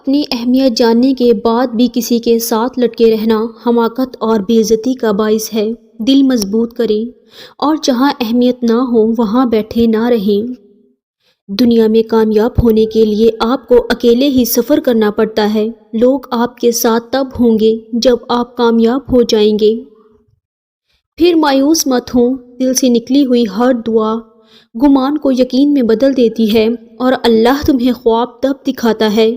اپنی اہمیت جاننے کے بعد بھی کسی کے ساتھ لٹکے رہنا حماقت اور بے عزتی کا باعث ہے۔ دل مضبوط کریں اور جہاں اہمیت نہ ہو وہاں بیٹھے نہ رہیں۔ دنیا میں کامیاب ہونے کے لیے آپ کو اکیلے ہی سفر کرنا پڑتا ہے۔ لوگ آپ کے ساتھ تب ہوں گے جب آپ کامیاب ہو جائیں گے۔ پھر مایوس مت ہوں، دل سے نکلی ہوئی ہر دعا گمان کو یقین میں بدل دیتی ہے، اور اللہ تمہیں خواب تب دکھاتا ہے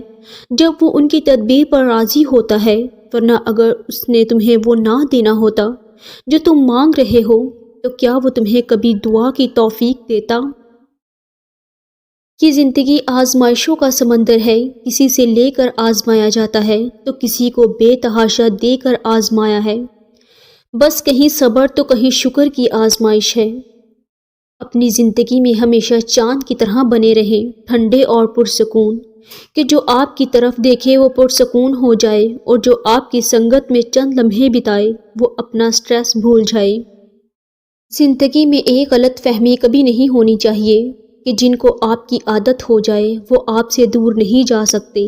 جب وہ ان کی تدبیر پر راضی ہوتا ہے، ورنہ اگر اس نے تمہیں وہ نہ دینا ہوتا جو تم مانگ رہے ہو تو کیا وہ تمہیں کبھی دعا کی توفیق دیتا؟ یہ زندگی آزمائشوں کا سمندر ہے، کسی سے لے کر آزمایا جاتا ہے تو کسی کو بے تحاشا دے کر آزمایا ہے۔ بس کہیں صبر تو کہیں شکر کی آزمائش ہے۔ اپنی زندگی میں ہمیشہ چاند کی طرح بنے رہیں، ٹھنڈے اور پرسکون، کہ جو آپ کی طرف دیکھے وہ پرسکون ہو جائے، اور جو آپ کی سنگت میں چند لمحے بتائے وہ اپنا سٹریس بھول جائے۔ زندگی میں ایک غلط فہمی کبھی نہیں ہونی چاہیے کہ جن کو آپ کی عادت ہو جائے وہ آپ سے دور نہیں جا سکتے۔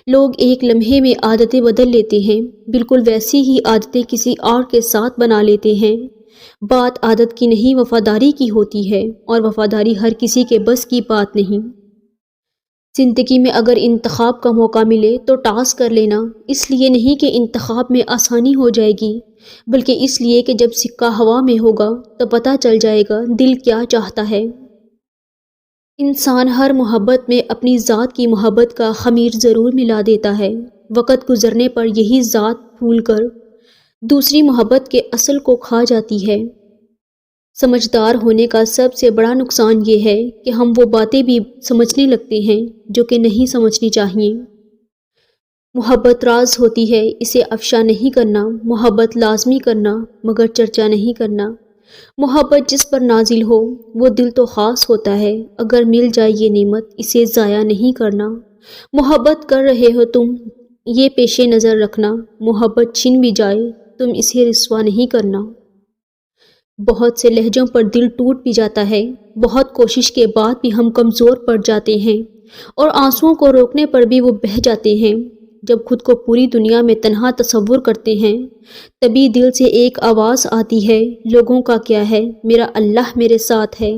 لوگ ایک لمحے میں عادتیں بدل لیتے ہیں، بالکل ویسی ہی عادتیں کسی اور کے ساتھ بنا لیتے ہیں۔ بات عادت کی نہیں وفاداری کی ہوتی ہے، اور وفاداری ہر کسی کے بس کی بات نہیں۔ زندگی میں اگر انتخاب کا موقع ملے تو ٹاس کر لینا، اس لیے نہیں کہ انتخاب میں آسانی ہو جائے گی، بلکہ اس لیے کہ جب سکہ ہوا میں ہوگا تو پتہ چل جائے گا دل کیا چاہتا ہے۔ انسان ہر محبت میں اپنی ذات کی محبت کا خمیر ضرور ملا دیتا ہے، وقت گزرنے پر یہی ذات پھول کر دوسری محبت کے اصل کو کھا جاتی ہے۔ سمجھدار ہونے کا سب سے بڑا نقصان یہ ہے کہ ہم وہ باتیں بھی سمجھنے لگتے ہیں جو کہ نہیں سمجھنی چاہیے۔ محبت راز ہوتی ہے، اسے افشا نہیں کرنا، محبت لازمی کرنا مگر چرچا نہیں کرنا۔ محبت جس پر نازل ہو وہ دل تو خاص ہوتا ہے، اگر مل جائے یہ نعمت اسے ضائع نہیں کرنا۔ محبت کر رہے ہو تم یہ پیش نظر رکھنا، محبت چھن بھی جائے تم اسے رسوا نہیں کرنا۔ بہت سے لہجوں پر دل ٹوٹ بھی جاتا ہے، بہت کوشش کے بعد بھی ہم کمزور پڑ جاتے ہیں، اور آنسوؤں کو روکنے پر بھی وہ بہہ جاتے ہیں۔ جب خود کو پوری دنیا میں تنہا تصور کرتے ہیں تبھی دل سے ایک آواز آتی ہے، لوگوں کا کیا ہے، میرا اللہ میرے ساتھ ہے۔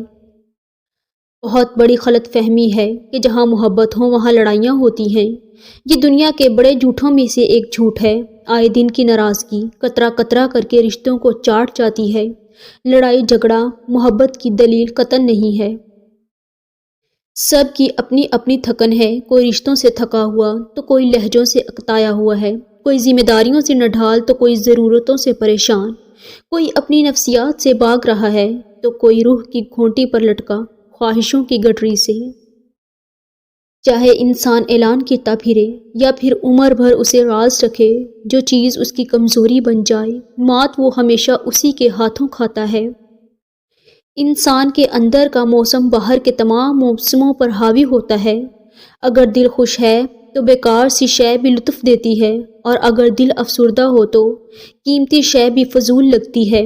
بہت بڑی غلط فہمی ہے کہ جہاں محبت ہو وہاں لڑائیاں ہوتی ہیں۔ یہ دنیا کے بڑے جھوٹوں میں سے ایک جھوٹ ہے۔ آئے دن کی ناراضگی قطرہ قطرہ کر کے رشتوں کو چاٹ جاتی ہے۔ لڑائی جھگڑا محبت کی دلیل قطعاً نہیں ہے۔ سب کی اپنی اپنی تھکن ہے، کوئی رشتوں سے تھکا ہوا تو کوئی لہجوں سے اکتایا ہوا ہے، کوئی ذمہ داریوں سے نڈھال تو کوئی ضرورتوں سے پریشان، کوئی اپنی نفسیات سے بھاگ رہا ہے تو کوئی روح کی گھونٹی پر لٹکا خواہشوں کی گٹری سے۔ چاہے انسان اعلان کرتا پھرے یا پھر عمر بھر اسے راز رکھے، جو چیز اس کی کمزوری بن جائے مات وہ ہمیشہ اسی کے ہاتھوں کھاتا ہے۔ انسان کے اندر کا موسم باہر کے تمام موسموں پر حاوی ہوتا ہے۔ اگر دل خوش ہے تو بیکار سی شے بھی لطف دیتی ہے، اور اگر دل افسردہ ہو تو قیمتی شے بھی فضول لگتی ہے۔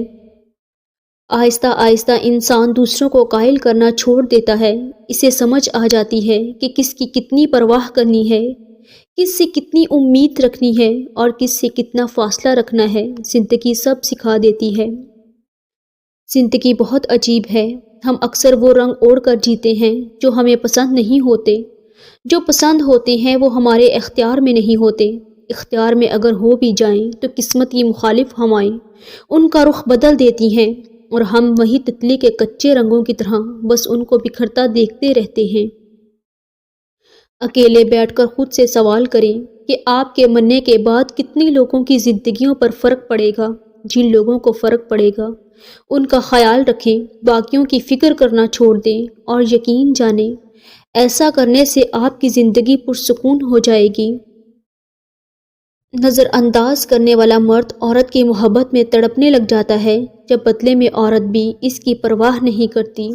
آہستہ آہستہ انسان دوسروں کو قائل کرنا چھوڑ دیتا ہے، اسے سمجھ آ جاتی ہے کہ کس کی کتنی پرواہ کرنی ہے، کس سے کتنی امید رکھنی ہے اور کس سے کتنا فاصلہ رکھنا ہے۔ زندگی سب سکھا دیتی ہے۔ زندگی بہت عجیب ہے، ہم اکثر وہ رنگ اوڑھ کر جیتے ہیں جو ہمیں پسند نہیں ہوتے، جو پسند ہوتے ہیں وہ ہمارے اختیار میں نہیں ہوتے، اختیار میں اگر ہو بھی جائیں تو قسمت کی مخالف ہوائیں ان کا رخ بدل دیتی ہیں، اور ہم وہی تتلی کے کچے رنگوں کی طرح بس ان کو بکھرتا دیکھتے رہتے ہیں۔ اکیلے بیٹھ کر خود سے سوال کریں کہ آپ کے مرنے کے بعد کتنی لوگوں کی زندگیوں پر فرق پڑے گا۔ جن لوگوں کو فرق پڑے گا ان کا خیال رکھیں، باقیوں کی فکر کرنا چھوڑ دیں، اور یقین جانیں ایسا کرنے سے آپ کی زندگی پرسکون ہو جائے گی۔ نظر انداز کرنے والا مرد عورت کی محبت میں تڑپنے لگ جاتا ہے، جب بدلے میں عورت بھی اس کی پرواہ نہیں کرتی۔